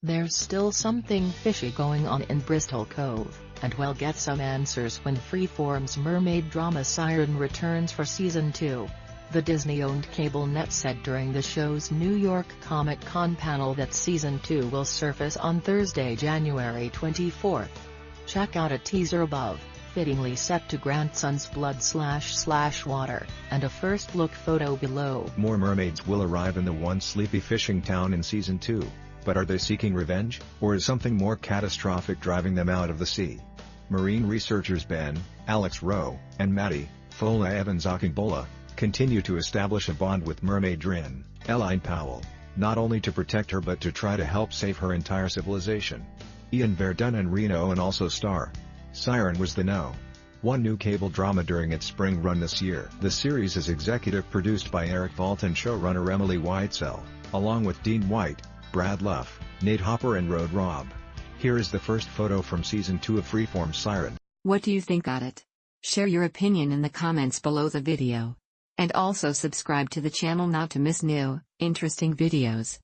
There's still something fishy going on in Bristol Cove, and we'll get some answers when Freeforms Mermaid drama Siren returns for Season 2. The Disney-owned cable net said during the show's New York Comic-Con panel that Season 2 will surface on Thursday, January 24. Check out a teaser above, fittingly set to grandson's blood/water, and a first-look photo below. More mermaids will arrive in the once sleepy fishing town in Season 2, but are they seeking revenge, or is something more catastrophic driving them out of the sea? Marine researchers Ben, Alex Rowe, and Maddie, Fola Evans-Akingbola, continue to establish a bond with mermaid Drin, Elaine Powell, not only to protect her but to try to help save her entire civilization. Ian Verdun and Reno and also star. Siren was the #1 new cable drama during its spring run this year. The series is executive produced by Eric Volt and showrunner Emily Whitesell, along with Dean White, Brad Luff, Nate Hopper and Road Robb. Here is the first photo from Season 2 of Freeform Siren. What do you think about it? Share your opinion in the comments below the video. And also subscribe to the channel not to miss new, interesting videos.